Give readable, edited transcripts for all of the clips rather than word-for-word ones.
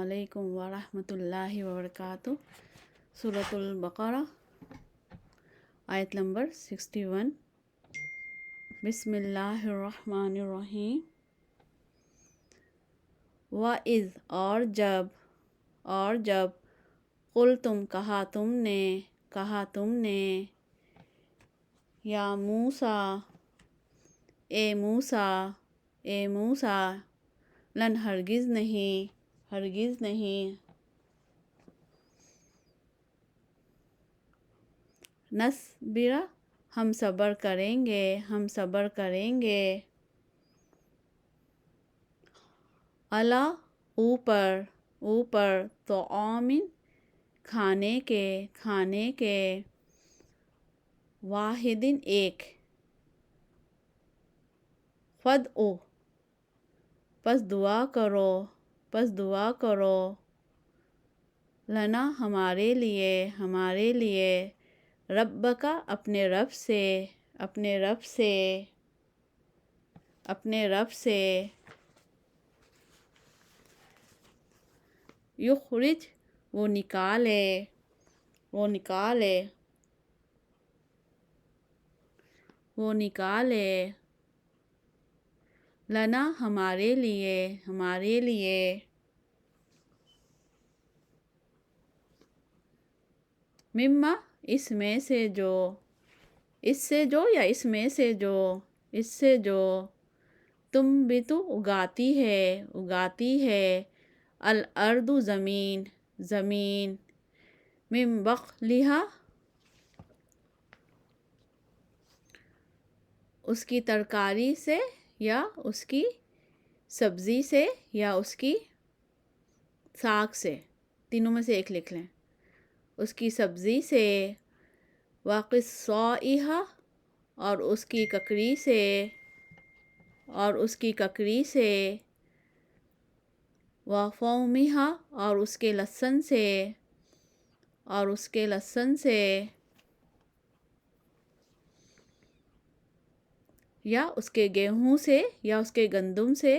علیکم ورحمۃ اللہ وبرکاتہ۔ سورۃ البقرہ آیت نمبر 61۔ بسم اللہ الرحمن الرحیم۔ وَإِذْ اور جب قُلْتُم کہا تم نے یا موسیٰ اے موسیٰ لن ہرگز نہیں نصبر ہم صبر کریں گے علی اوپر طعام کھانے کے واحد ایک فدعو پس دعا کرو لنا ہمارے لیے ربک اپنے رب سے یخرج وہ نکالے لنا ہمارے لیے مما اس سے جو تم بھی تو اگاتی ہے الارض زمین من بقلہا اس کی ترکاری سے یا اس کی سبزی سے یا اس کی ساگ سے، تینوں میں سے ایک لکھ لیں، اس کی سبزی سے وقصائہا اور اس کی ککری سے وفومہا اور اس کے لہسن سے یا اس کے گیہوں سے یا اس کے گندم سے،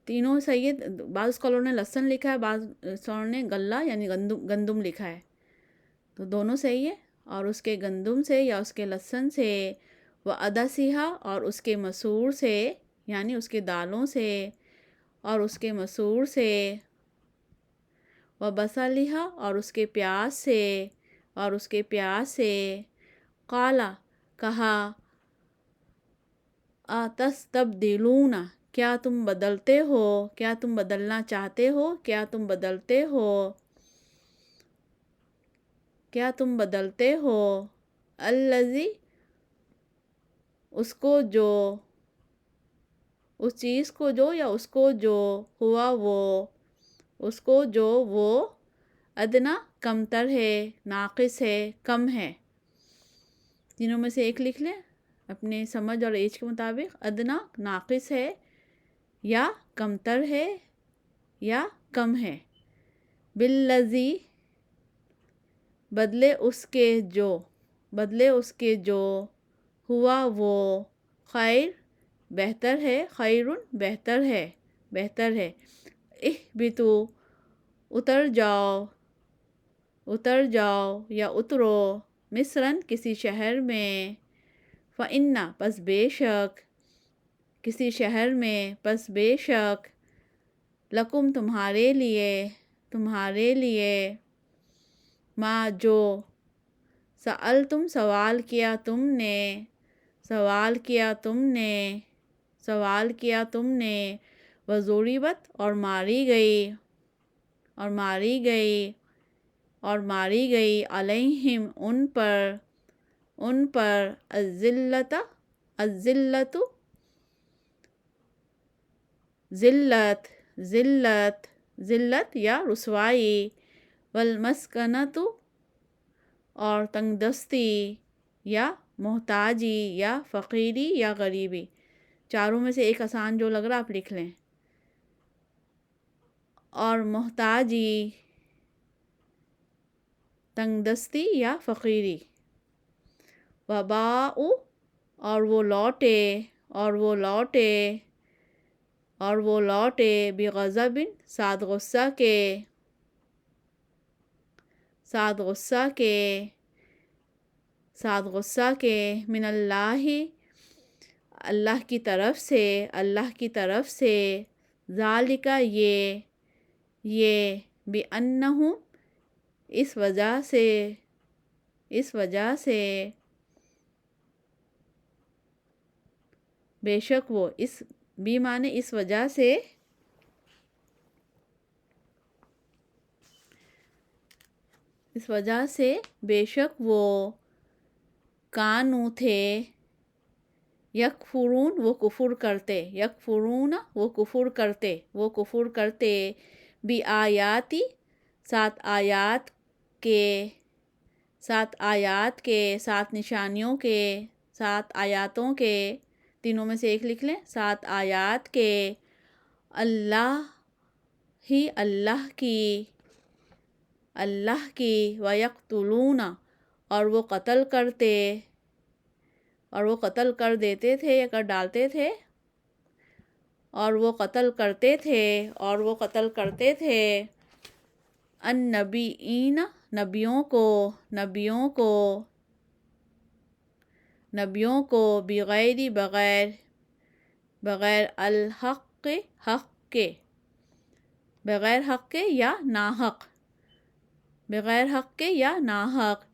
تینوں صحیح ہے۔ بعض اسکالروں نے لہسن لکھا ہے، بعض اسکالروں نے غلہ یعنی گندم لکھا ہے، تو دونوں صحیح ہے۔ اور اس کے گندم سے یا اس کے لہسن سے وعدسیہا اور اس کے مسور سے یعنی اس کے دالوں سے اور اس کے مسور سے وبصلہا اور اس کے پیاز سے قالا کہا اتستبدلون کیا تم بدلنا چاہتے ہو الذی اس چیز کو جو وہ ادنا کمتر ہے ناقص ہے کم ہے، تینوں میں سے ایک لکھ لیں اپنے سمجھ اور ایج کے مطابق۔ ادنا ناقص ہے یا کمتر ہے یا کم ہے، بالذی بدلے اس کے جو ہوا وہ خیرٌ بہتر ہے اہبطوا اتر جاؤ یا اترو مصراً کسی شہر میں فإن پس بے شک لکم تمہارے لیے ما جو سألتم سوال کیا تم نے وضربت اور ماری گئی علیہم ان پر الذلت ذلت یا رسوائی والمسکنۃ اور تنگ دستی یا محتاجی یا فقیری یا غریبی، چاروں میں سے ایک آسان جو لگ رہا آپ لکھ لیں، اور محتاجی، تنگ دستی یا فقیری، وباء اور وہ لوٹے اور وہ لوٹے بغضب ساتھ غصہ کے، ساتھ غصہ کے، ساتھ غصہ کے، من اللہ اللہ کی طرف سے، اللہ کی طرف سے، ذالک یہ بِأَنَّهُمْ اس وجہ سے، اس وجہ سے، بے شک وہ، اس بھی معنی اس وجہ سے، اس وجہ سے بے شک وہ کانو تھے، یکفرون وہ کفر کرتے، یکفرون وہ کفر کرتے، وہ کفر کرتے، بھی آیاتی سات آیات کے، سات آیات کے، سات نشانیوں کے، سات آیاتوں کے، تینوں میں سے ایک لکھ لیں، سات آیات کے، اللہ ہی اللہ کی، اللہ کی، وَيَقْتُلُونَ اور وہ قتل کرتے، اور وہ قتل کر دیتے تھے یا کر ڈالتے تھے، اور وہ قتل کرتے تھے، اور وہ قتل کرتے تھے، النبیین نبیوں کو، نبیوں کو، نبیوں کو، بغیر بغیر، بغیر الحق حق کے، بغیر حق کے یا ناحق، بغیر حق کے یا ناحق،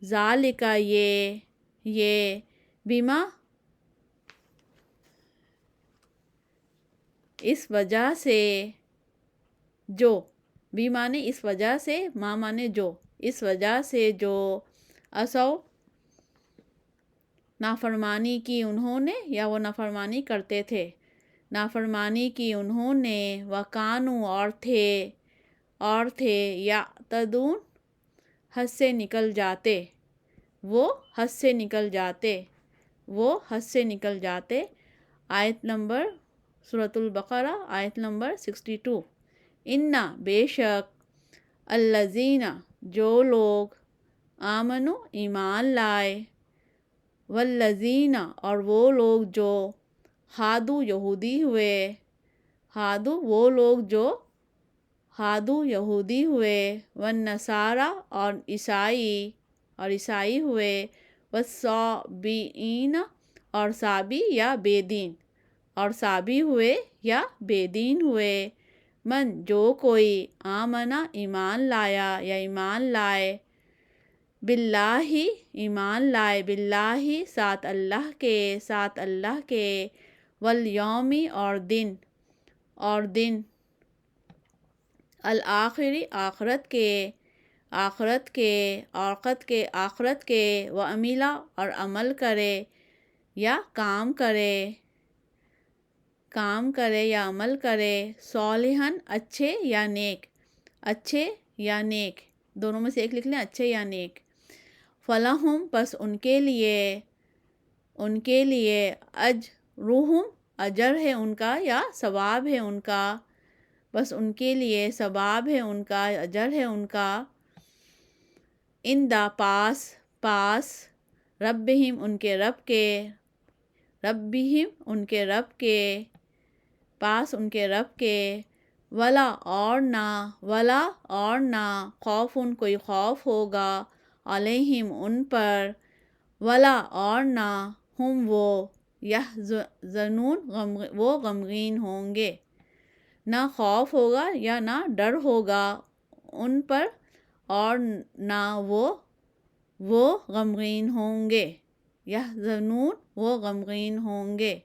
ذالک یہ بما اس وجہ سے، جو بھی معنی اس وجہ سے، ما معنی جو، اس وجہ سے جو، اسو نافرمانی کی انہوں نے، یا وہ نافرمانی کرتے تھے، نافرمانی کی انہوں نے، وَقَانُوا اور تھے یعتدون حد سے نکل جاتے، وہ حد سے نکل جاتے، وہ حد سے نکل جاتے، آیت نمبر سورۃ البقرہ آیت نمبر 62، اِنَّ بے شک، الذین جو لوگ، آمنو ایمان لائے، والذین اور وہ لوگ جو، ہادو یہودی ہوئے، ہادو وہ لوگ جو ہادو یہودی ہوئے، والنصارى اور عیسائی ہوئے، والصابئین اور صابی یا بے دین، اور صابی ہوئے یا بے دین ہوئے، من جو کوئی، آمنا ایمان لایا یا ایمان لائے، باللہ ایمان لائے، باللہ ساتھ اللہ کے، ساتھ اللہ کے، والیومی اور دن، اور دن، الآخری آخرت کے، آخرت کے، آخرت کے، وعملا اور عمل کرے یا کام کرے، کام کرے یا عمل کرے، صالحاً اچھے یا نیک، اچھے یا نیک، دونوں میں سے ایک لکھ لیں، اچھے یا نیک، فلہم پس ان کے لیے، ان کے لیے، اجرہم اجر ہے ان کا یا ثواب ہے ان کا، بس ان کے لیے ثواب ہے ان کا، اجر ہے ان کا، اندا پاس، ربہم ان کے رب کے، ربہم ان کے رب کے، پاس ان کے رب کے، ولا اور نہ، خوف ان کوئی خوف ہوگا، علیہم ان پر، ولا اور نہ، ہم وہ، یحزنون وہ غمگین ہوں گے، نہ خوف ہوگا یا نہ ڈر ہوگا ان پر، اور نہ وہ غمگین ہوں گے، یحزنون وہ غمگین ہوں گے۔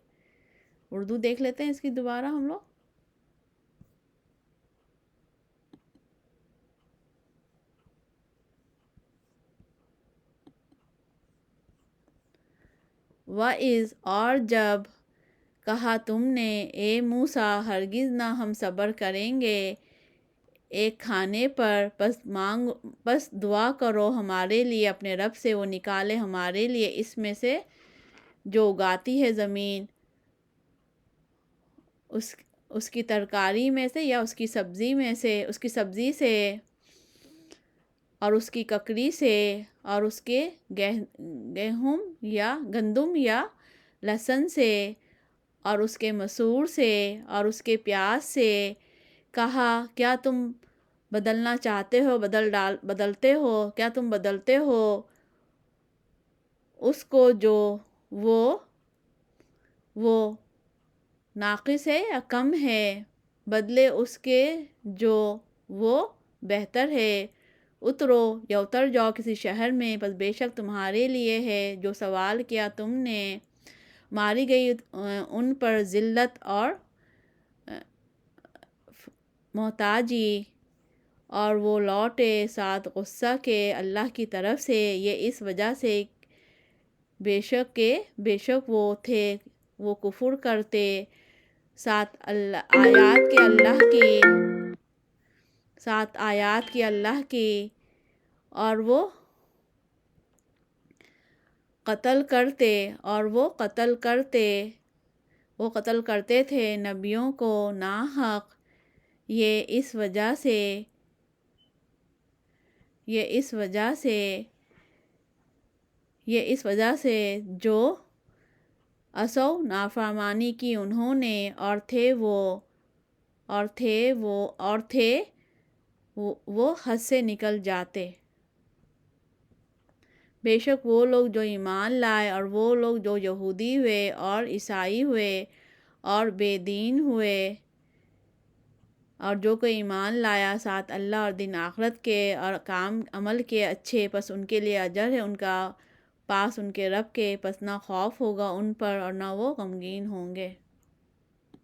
اردو دیکھ لیتے ہیں اس کی دوبارہ ہم لوگ۔ وَإِذْ اور جب، کہا تم نے، اے موسیٰ ہرگز نہ ہم صبر کریں گے ایک کھانے پر، پس دعا کرو ہمارے لیے اپنے رب سے، وہ نکالے ہمارے لیے اس میں سے جو اگاتی ہے زمین، اس کی ترکاری میں سے یا اس کی سبزی میں سے، اس کی سبزی سے، اور اس کی ککڑی سے، اور اس کے گندم یا لہسن سے، اور اس کے مسور سے اور اس کے پیاس سے کہا کیا تم بدلنا چاہتے ہو بدلتے ہو کیا تم بدلتے ہو اس کو جو وہ ناقص ہے یا کم ہے بدلے اس کے جو وہ بہتر ہے اترو یا اتر جاؤ کسی شہر میں بس بے شک تمہارے لیے ہے جو سوال کیا تم نے ماری گئی ان پر ذلت اور محتاجی اور وہ لوٹے ساتھ غصہ کے اللہ کی طرف سے یہ اس وجہ سے بے شک وہ تھے وہ کفر کرتے ساتھ آیات کی اللہ کی اور وہ قتل کرتے تھے نبیوں کو ناحق یہ اس وجہ سے جو عصوا نافرمانی کی انہوں نے اور تھے وہ حد سے نکل جاتے بے شک وہ لوگ جو ایمان لائے اور وہ لوگ جو یہودی ہوئے اور عیسائی ہوئے اور بے دین ہوئے اور جو کوئی ایمان لایا ساتھ اللہ اور دن آخرت کے اور کام عمل کے اچھے پس ان کے لیے اجر ہے ان کا پاس ان کے رب کے پس نہ خوف ہوگا ان پر اور نہ وہ غمگین ہوں گے